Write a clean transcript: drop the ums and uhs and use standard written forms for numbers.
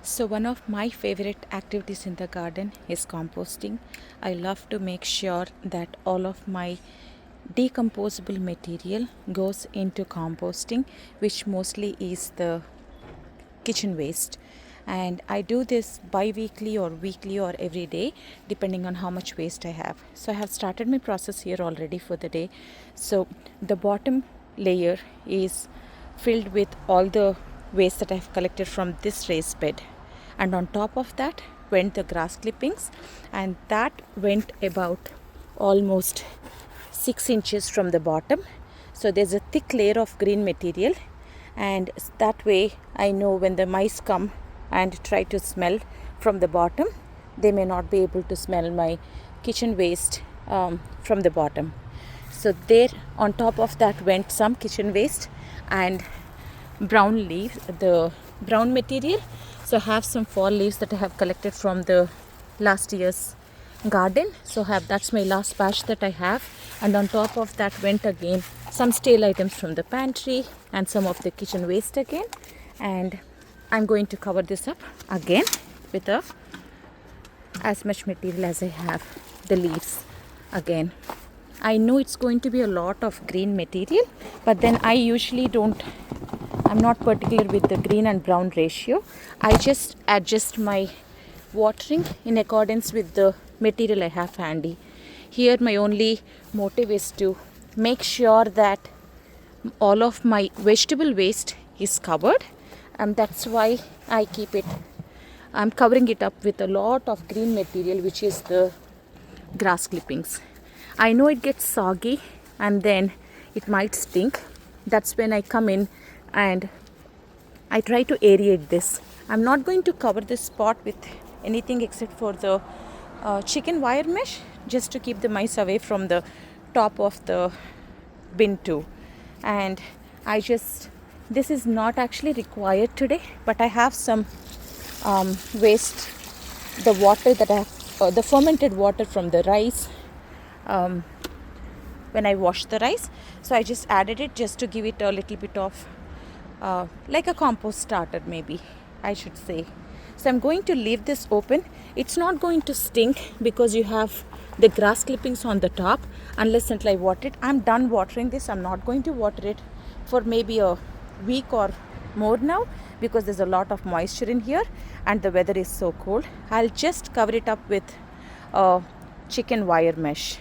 So one of my favorite activities in the garden is composting. I love to make sure that all of my decomposable material goes into composting, which mostly is the kitchen waste. And I do this bi-weekly or weekly or every day depending on how much waste I have. So I have started my process here already for the day. So the bottom layer is filled with all the waste that I have collected from this raised bed, and on top of that went the grass clippings, and that went about almost 6 inches from the bottom. So there's a thick layer of green material, and that way I know when the mice come and try to smell from the bottom, they may not be able to smell my kitchen waste from the bottom. So there on top of that went some kitchen waste and brown leaves, the brown material. So I have some fall leaves that I have collected from the last year's garden. So that's my last batch that I have. And on top of that went again some stale items from the pantry and some of the kitchen waste again. And I'm going to cover this up again with as much material as I have, the leaves again. I know it's going to be a lot of green material, but then I'm not particular with the green and brown ratio. I just adjust my watering in accordance with the material I have handy. Here my only motive is to make sure that all of my vegetable waste is covered, and that's why I'm covering it up with a lot of green material, which is the grass clippings. I know it gets soggy and then it might stink. That's when I come in and I try to aerate this. I'm not going to cover this spot with anything except for the chicken wire mesh, just to keep the mice away from the top of the bin too. And this is not actually required today, but I have some waste, the water that I have, the fermented water from the rice, when I washed the rice. So I just added it just to give it a little bit of like a compost starter, maybe I should say. So I'm going to leave this open. It's not going to stink because you have the grass clippings on the top, unless until I water it. I'm done watering this. I'm not going to water it for maybe a week or more now, because there's a lot of moisture in here and the weather is so cold. I'll just cover it up with chicken wire mesh.